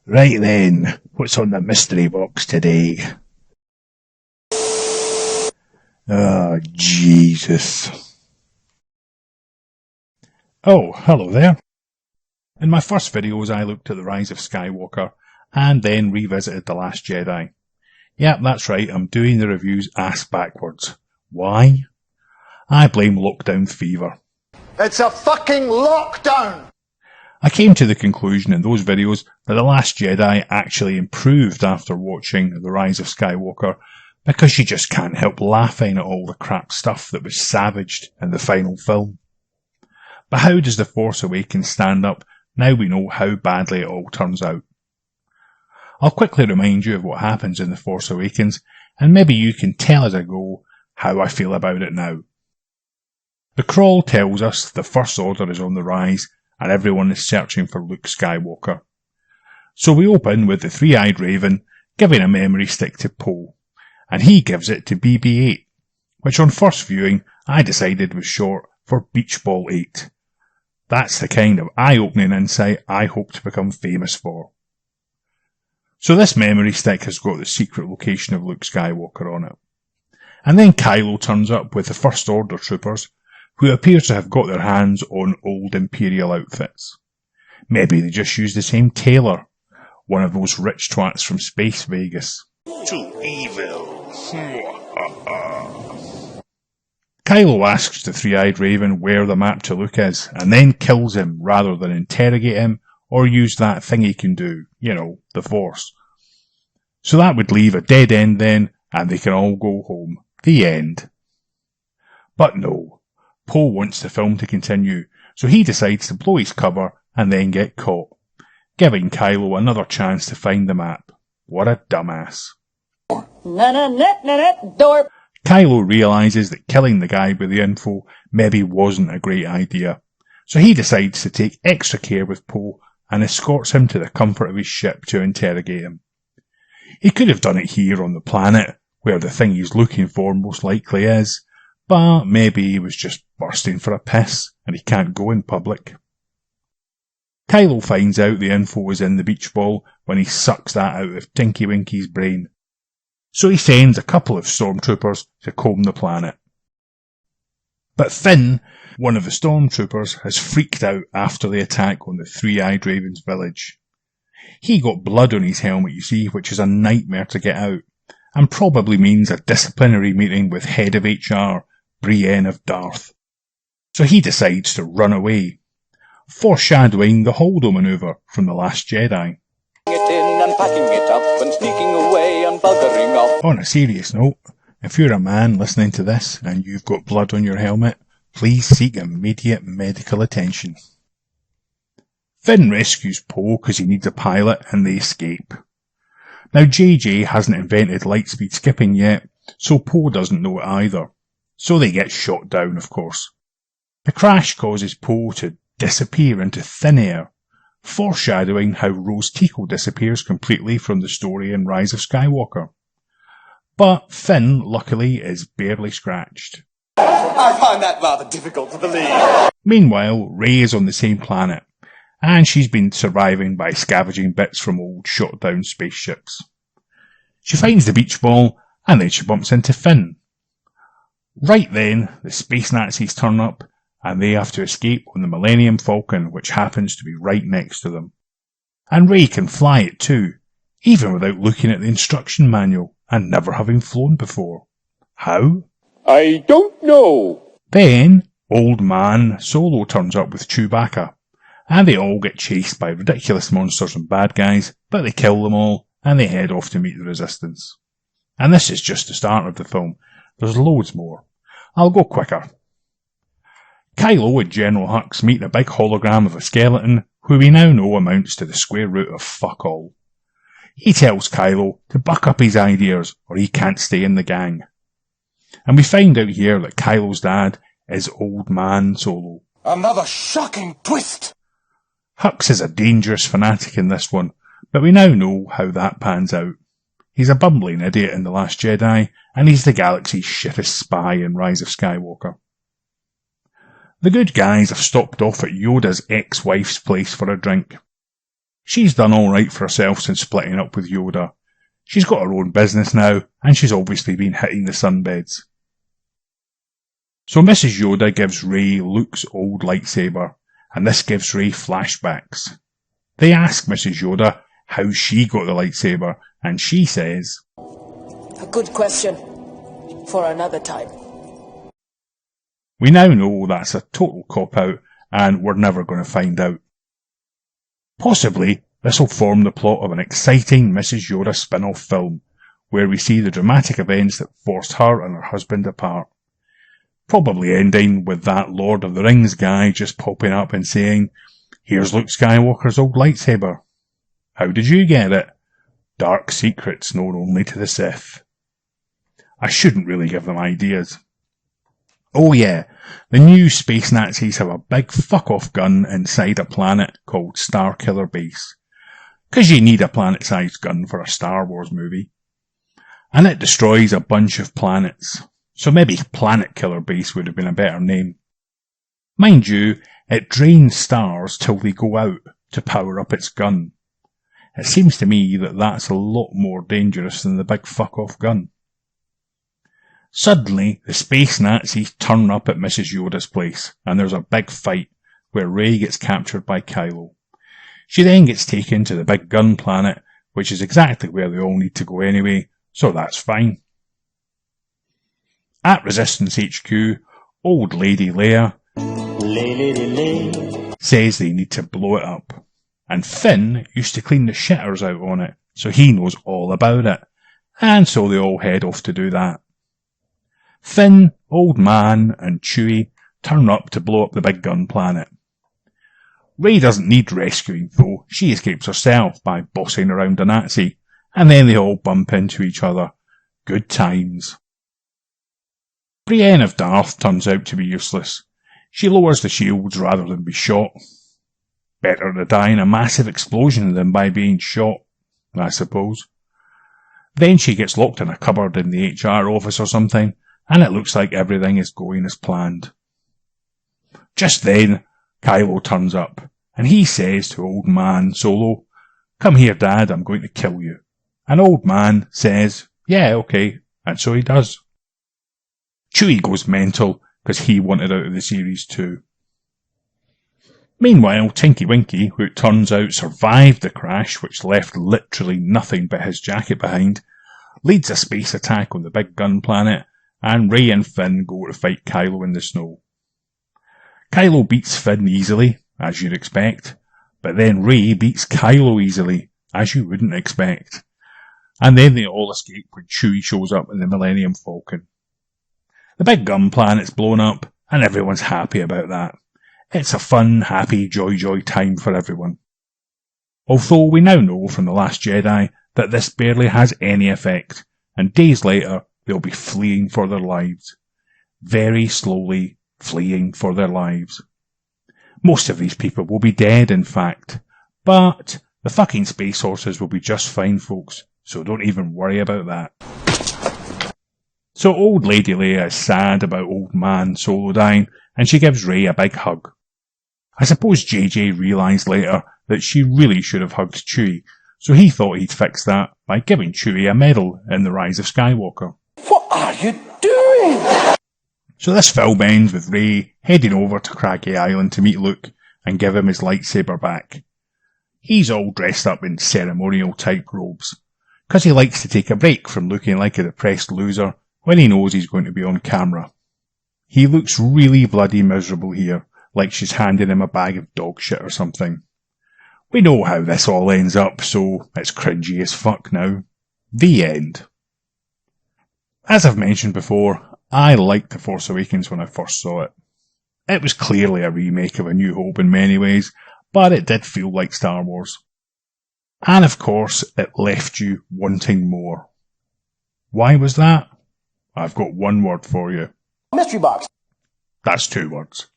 Right then, what's on the mystery box today? Oh, Jesus. Oh, hello there. In my first videos I looked at The Rise of Skywalker and then revisited The Last Jedi. Yep, that's right, I'm doing the reviews ass backwards. Why? I blame lockdown fever. It's a fucking lockdown! I came to the conclusion in those videos that The Last Jedi actually improved after watching The Rise of Skywalker because you just can't help laughing at all the crap stuff that was savaged in the final film. But how does The Force Awakens stand up now we know how badly it all turns out? I'll quickly remind you of what happens in The Force Awakens, and maybe you can tell as I go how I feel about it now. The crawl tells us the First Order is on the rise and everyone is searching for Luke Skywalker. So we open with the three-eyed raven giving a memory stick to Poe, and he gives it to BB-8, which on first viewing I decided was short for Beach Ball 8. That's the kind of eye-opening insight I hope to become famous for. So this memory stick has got the secret location of Luke Skywalker on it. And then Kylo turns up with the First Order troopers, who appear to have got their hands on old Imperial outfits. Maybe they just used the same tailor, one of those rich twats from Space Vegas. Too evil. Kylo asks the three-eyed raven where the map to Luke is, and then kills him rather than interrogate him or use that thing he can do, the Force. So that would leave a dead end then, and they can all go home. The end. But no. Poe wants the film to continue, so he decides to blow his cover and then get caught, giving Kylo another chance to find the map. What a dumbass. Kylo realises that killing the guy with the info maybe wasn't a great idea, so he decides to take extra care with Poe and escorts him to the comfort of his ship to interrogate him. He could have done it here on the planet, where the thing he's looking for most likely is, but maybe he was just bursting for a piss and he can't go in public. Kylo finds out the info is in the beach ball when he sucks that out of Tinky Winky's brain. So he sends a couple of stormtroopers to comb the planet. But Finn, one of the stormtroopers, has freaked out after the attack on the Three-Eyed Raven's village. He got blood on his helmet, you see, which is a nightmare to get out, and probably means a disciplinary meeting with head of HR, Brienne of Darth. So he decides to run away, foreshadowing the Holdo manoeuvre from The Last Jedi. On a serious note, if you're a man listening to this and you've got blood on your helmet, please seek immediate medical attention. Finn rescues Poe because he needs a pilot and they escape. Now JJ hasn't invented lightspeed skipping yet, so Poe doesn't know it either. So they get shot down, of course. The crash causes Poe to disappear into thin air, foreshadowing how Rose Tico disappears completely from the story in Rise of Skywalker. But Finn, luckily, is barely scratched. I find that rather difficult to believe. Meanwhile, Rey is on the same planet, and she's been surviving by scavenging bits from old shot-down spaceships. She finds the beach ball, and then she bumps into Finn. Right then, the space Nazis turn up, and they have to escape on the Millennium Falcon, which happens to be right next to them. And Rey can fly it too, even without looking at the instruction manual, and never having flown before. How? I don't know. Then, Old Man Solo turns up with Chewbacca, and they all get chased by ridiculous monsters and bad guys, but they kill them all, and they head off to meet the Resistance. And this is just the start of the film. There's loads more. I'll go quicker. Kylo and General Hux meet a big hologram of a skeleton, who we now know amounts to the square root of fuck all. He tells Kylo to buck up his ideas, or he can't stay in the gang. And we find out here that Kylo's dad is Old Man Solo. Another shocking twist! Hux is a dangerous fanatic in this one, but we now know how that pans out. He's a bumbling idiot in The Last Jedi, and he's the galaxy's shittest spy in Rise of Skywalker. The good guys have stopped off at Yoda's ex-wife's place for a drink. She's done alright for herself since splitting up with Yoda. She's got her own business now, and she's obviously been hitting the sunbeds. So Mrs. Yoda gives Rey Luke's old lightsaber, and this gives Rey flashbacks. They ask Mrs. Yoda how she got the lightsaber, and she says, "A good question for another time." We now know that's a total cop-out, and we're never going to find out. Possibly, this will form the plot of an exciting Mrs. Yoda spin-off film, where we see the dramatic events that forced her and her husband apart. Probably ending with that Lord of the Rings guy just popping up and saying, "Here's Luke Skywalker's old lightsaber. How did you get it? Dark secrets known only to the Sith." I shouldn't really give them ideas. Oh yeah, the new space Nazis have a big fuck-off gun inside a planet called Star Killer Base. 'Cause you need a planet-sized gun for a Star Wars movie. And it destroys a bunch of planets. So maybe Planet Killer Base would have been a better name. Mind you, it drains stars till they go out to power up its gun. It seems to me that that's a lot more dangerous than the big fuck-off gun. Suddenly, the space Nazis turn up at Mrs. Yoda's place, and there's a big fight where Rey gets captured by Kylo. She then gets taken to the big gun planet, which is exactly where they all need to go anyway, so that's fine. At Resistance HQ, old Lady Leia says they need to blow it up. And Finn used to clean the shitters out on it, so he knows all about it. And so they all head off to do that. Finn, Old Man, and Chewie turn up to blow up the big gun planet. Rey doesn't need rescuing though, she escapes herself by bossing around a Nazi, and then they all bump into each other. Good times. Brienne of Darth turns out to be useless. She lowers the shields rather than be shot. Better to die in a massive explosion than by being shot, I suppose. Then she gets locked in a cupboard in the HR office or something, and it looks like everything is going as planned. Just then, Kylo turns up, and he says to Old Man Solo, "Come here, Dad, I'm going to kill you." And Old Man says, "Yeah, okay," and so he does. Chewie goes mental, because he wanted out of the series too. Meanwhile, Tinky Winky, who it turns out survived the crash, which left literally nothing but his jacket behind, leads a space attack on the big gun planet, and Rey and Finn go to fight Kylo in the snow. Kylo beats Finn easily, as you'd expect, but then Rey beats Kylo easily, as you wouldn't expect. And then they all escape when Chewie shows up in the Millennium Falcon. The big gun planet's blown up, and everyone's happy about that. It's a fun, happy, joy time for everyone. Although we now know from The Last Jedi that this barely has any effect, and days later they'll be fleeing for their lives. Very slowly fleeing for their lives. Most of these people will be dead, in fact, but the fucking space horses will be just fine, folks, so don't even worry about that. So old Lady Leia is sad about Old Man Solo dying, and she gives Rey a big hug. I suppose JJ realised later that she really should have hugged Chewie, so he thought he'd fix that by giving Chewie a medal in The Rise of Skywalker. What are you doing? So this film ends with Rey heading over to Craggy Island to meet Luke and give him his lightsaber back. He's all dressed up in ceremonial type robes, because he likes to take a break from looking like a depressed loser when he knows he's going to be on camera. He looks really bloody miserable here, like she's handing him a bag of dog shit or something. We know how this all ends up, so it's cringy as fuck now. The end. As I've mentioned before, I liked The Force Awakens when I first saw it. It was clearly a remake of A New Hope in many ways, but it did feel like Star Wars. And of course, it left you wanting more. Why was that? I've got one word for you. Mystery box. That's 2 words.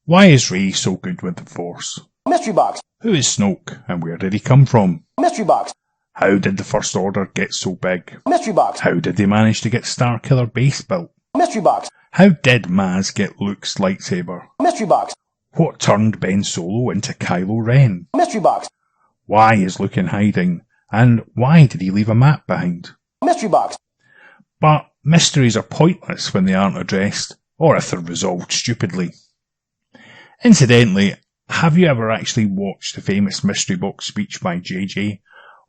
Why is Rey so good with the Force? Mystery box. Who is Snoke, and where did he come from? Mystery box. How did the First Order get so big? Mystery box. How did they manage to get Star Killer Base built? Mystery box. How did Maz get Luke's lightsaber? Mystery box. What turned Ben Solo into Kylo Ren? Mystery box. Why is Luke in hiding? And why did he leave a map behind? Mystery box. But mysteries are pointless when they aren't addressed, or if they're resolved stupidly. Incidentally, have you ever actually watched the famous mystery box speech by JJ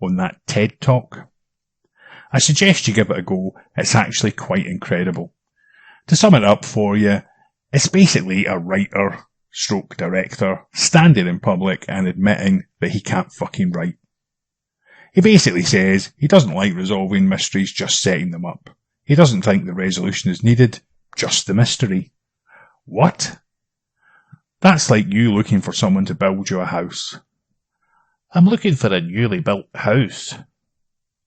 on that TED Talk? I suggest you give it a go. It's actually quite incredible. To sum it up for you, it's basically a writer stroke director standing in public and admitting that he can't fucking write. He basically says he doesn't like resolving mysteries, just setting them up. He doesn't think the resolution is needed, just the mystery. What? That's like you looking for someone to build you a house. I'm looking for a newly built house.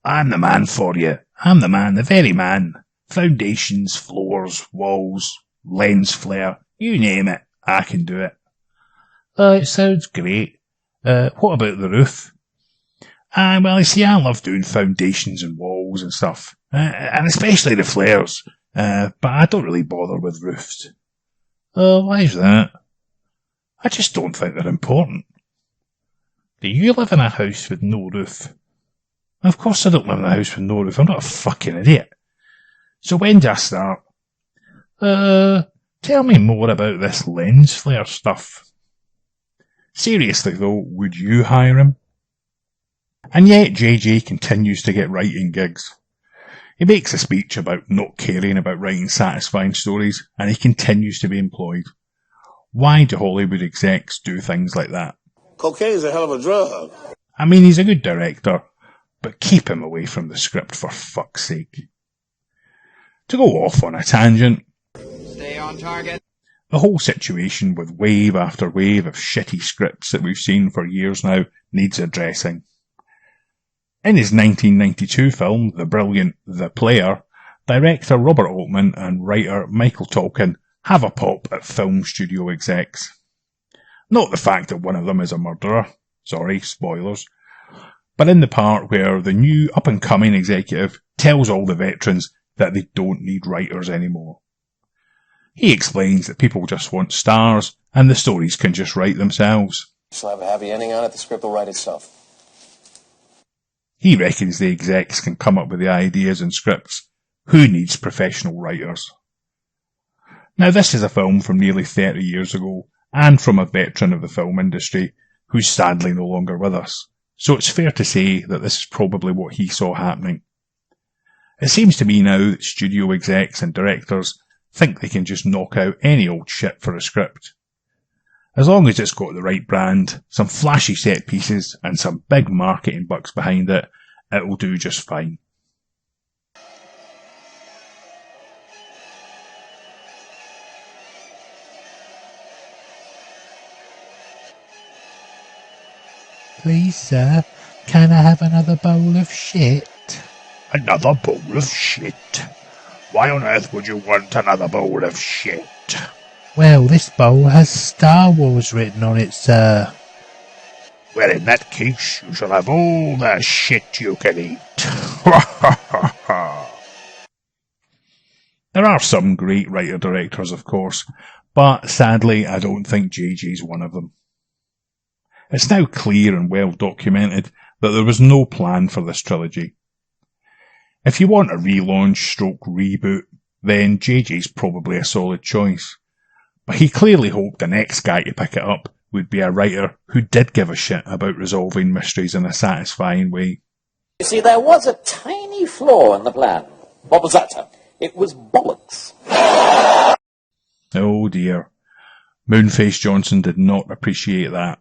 I'm the man for you. I'm the man, the very man. Foundations, floors, walls, lens flare, you name it, I can do it. It sounds great. What about the roof? Well, you see, I love doing foundations and walls and stuff, and especially the flares, but I don't really bother with roofs. Why's that? I just don't think they're important. Do you live in a house with no roof? Of course I don't live in a house with no roof, I'm not a fucking idiot. So when do I start? Tell me more about this lens flare stuff. Seriously though, would you hire him? And yet JJ continues to get writing gigs. He makes a speech about not caring about writing satisfying stories, and he continues to be employed. Why do Hollywood execs do things like that? Cocaine's a hell of a drug. I mean, he's a good director, but keep him away from the script for fuck's sake. To go off on a tangent, stay on target. The whole situation with wave after wave of shitty scripts that we've seen for years now needs addressing. In his 1992 film, the brilliant The Player, director Robert Altman and writer Michael Tolkien have a pop at film studio execs. Not the fact that one of them is a murderer, sorry, spoilers, but in the part where the new up-and-coming executive tells all the veterans that they don't need writers anymore. He explains that people just want stars and the stories can just write themselves. She'll have a happy ending on it, the script will write itself. He reckons the execs can come up with the ideas and scripts. Who needs professional writers? Now this is a film from nearly 30 years ago, and from a veteran of the film industry, who's sadly no longer with us, so it's fair to say that this is probably what he saw happening. It seems to me now that studio execs and directors think they can just knock out any old shit for a script. As long as it's got the right brand, some flashy set pieces, and some big marketing bucks behind it, it will do just fine. Please, sir, can I have another bowl of shit? Another bowl of shit? Why on earth would you want another bowl of shit? Well, this bowl has Star Wars written on it, sir. Well, in that case, you shall have all the shit you can eat. There are some great writer-directors, of course, but sadly I don't think JJ's one of them. It's now clear and well documented that there was no plan for this trilogy. If you want a relaunch stroke reboot, then JJ's probably a solid choice. But he clearly hoped the next guy to pick it up would be a writer who did give a shit about resolving mysteries in a satisfying way. You see, there was a tiny flaw in the plan. What was that, sir? It was bollocks. Oh dear. Moonface Johnson did not appreciate that.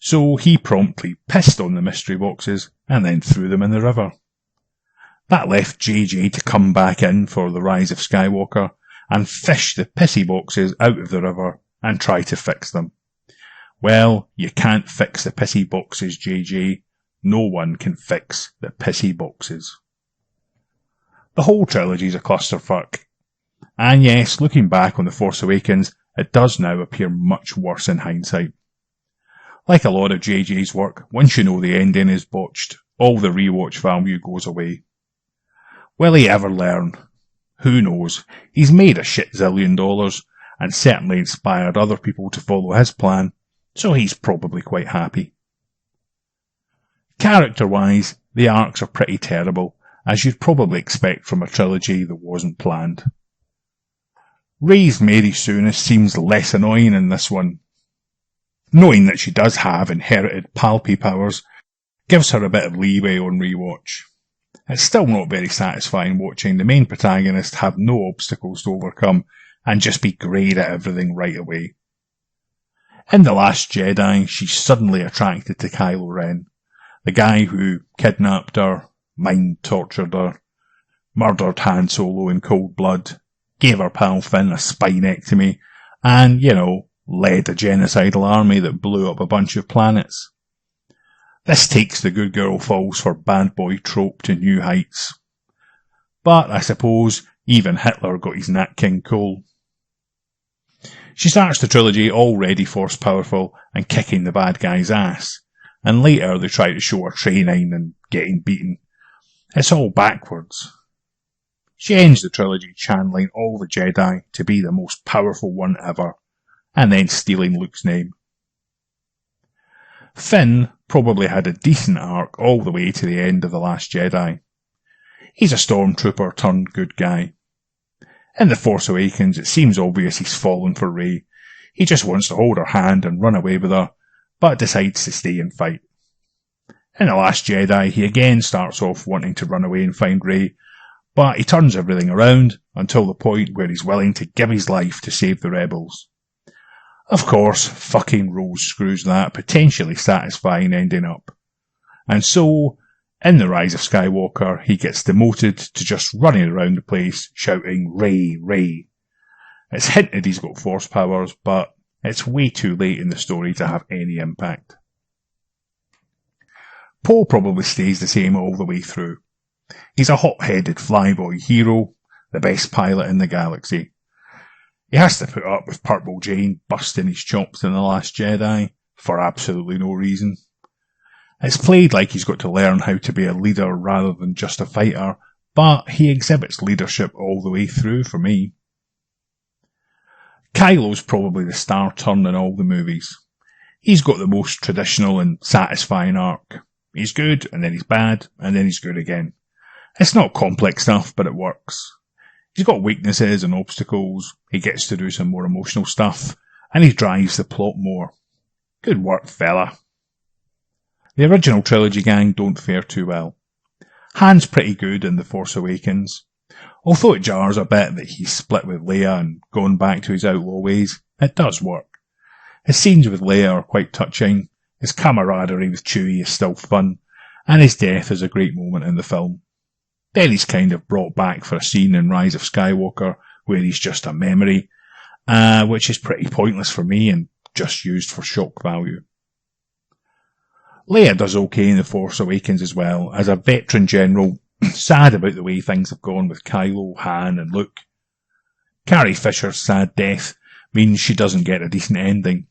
So he promptly pissed on the mystery boxes and then threw them in the river. That left JJ to come back in for The Rise of Skywalker and fish the pissy boxes out of the river and try to fix them. Well, you can't fix the pissy boxes, JJ. No one can fix the pissy boxes. The whole trilogy's a clusterfuck. And yes, looking back on The Force Awakens, it does now appear much worse in hindsight. Like a lot of JJ's work, once you know the ending is botched, all the rewatch value goes away. Will he ever learn? Who knows? He's made a shit zillion dollars, and certainly inspired other people to follow his plan, so he's probably quite happy. Character-wise, the arcs are pretty terrible, as you'd probably expect from a trilogy that wasn't planned. Rey's Mary Sue seems less annoying in this one. Knowing that she does have inherited palpy powers gives her a bit of leeway on rewatch. It's still not very satisfying watching the main protagonist have no obstacles to overcome and just be great at everything right away. In The Last Jedi, she's suddenly attracted to Kylo Ren, the guy who kidnapped her, mind-tortured her, murdered Han Solo in cold blood, gave her pal Finn a spinectomy, and, led a genocidal army that blew up a bunch of planets. This takes the good girl falls for bad boy trope to new heights. But I suppose even Hitler got his Nat King Cole. She starts the trilogy already force powerful and kicking the bad guy's ass, and later they try to show her training and getting beaten. It's all backwards. She ends the trilogy channeling all the Jedi to be the most powerful one ever, and then stealing Luke's name. Finn probably had a decent arc all the way to the end of The Last Jedi. He's a stormtrooper turned good guy. In The Force Awakens, it seems obvious he's fallen for Rey. He just wants to hold her hand and run away with her, but decides to stay and fight. In The Last Jedi, he again starts off wanting to run away and find Rey, but he turns everything around until the point where he's willing to give his life to save the rebels. Of course, fucking Rose screws that potentially satisfying ending up. And so, in The Rise of Skywalker, he gets demoted to just running around the place shouting, "Rey, Rey." It's hinted he's got force powers, but it's way too late in the story to have any impact. Poe probably stays the same all the way through. He's a hot-headed flyboy hero, the best pilot in the galaxy. He has to put up with Purple Jane busting his chops in The Last Jedi for absolutely no reason. It's played like he's got to learn how to be a leader rather than just a fighter, but he exhibits leadership all the way through for me. Kylo's probably the star turn in all the movies. He's got the most traditional and satisfying arc. He's good, and then he's bad, and then he's good again. It's not complex stuff, but it works. He's got weaknesses and obstacles, he gets to do some more emotional stuff, and he drives the plot more. Good work, fella. The original trilogy gang don't fare too well. Han's pretty good in The Force Awakens. Although it jars a bit that he's split with Leia and gone back to his outlaw ways, it does work. His scenes with Leia are quite touching, his camaraderie with Chewie is still fun, and his death is a great moment in the film. Then he's kind of brought back for a scene in Rise of Skywalker where he's just a memory, which is pretty pointless for me and just used for shock value. Leia does okay in The Force Awakens as well, as a veteran general, sad about the way things have gone with Kylo, Han and Luke. Carrie Fisher's sad death means she doesn't get a decent ending.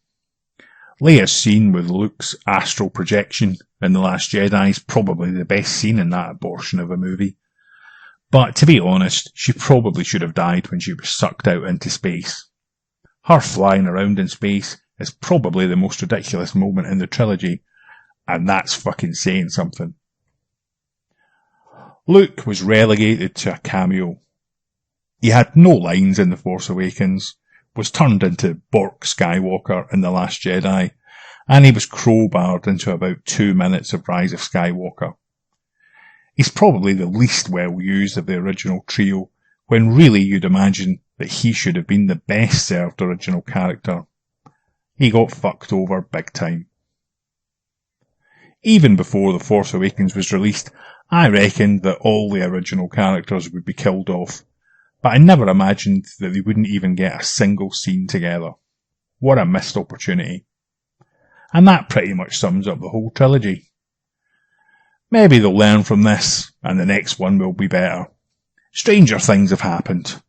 Leia's scene with Luke's astral projection in The Last Jedi is probably the best scene in that abortion of a movie. But to be honest, she probably should have died when she was sucked out into space. Her flying around in space is probably the most ridiculous moment in the trilogy, and that's fucking saying something. Luke was relegated to a cameo. He had no lines in The Force Awakens, was turned into Bork Skywalker in The Last Jedi, and he was crowbarred into about 2 minutes of Rise of Skywalker. He's probably the least well used of the original trio, when really you'd imagine that he should have been the best served original character. He got fucked over big time. Even before The Force Awakens was released, I reckoned that all the original characters would be killed off, but I never imagined that they wouldn't even get a single scene together. What a missed opportunity. And that pretty much sums up the whole trilogy. Maybe they'll learn from this, and the next one will be better. Stranger things have happened.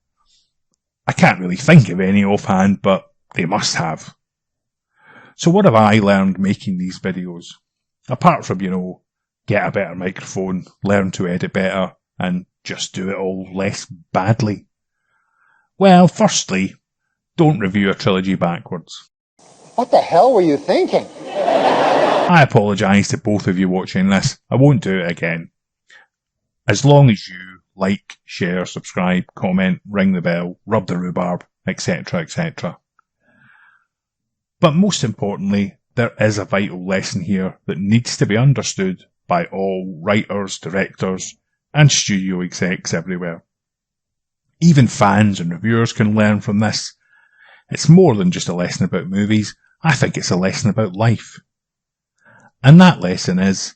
I can't really think of any offhand, but they must have. So what have I learned making these videos? Apart from, get a better microphone, learn to edit better, and just do it all less badly. Well, firstly, Don't review a trilogy backwards. What the hell were you thinking? I apologise to both of you watching this. I won't do it again. As long as you like, share, subscribe, comment, ring the bell, rub the rhubarb, etc., etc. But most importantly, there is a vital lesson here that needs to be understood by all writers, directors, and studio execs everywhere. Even fans and reviewers can learn from this. It's more than just a lesson about movies. I think it's a lesson about life. And that lesson is,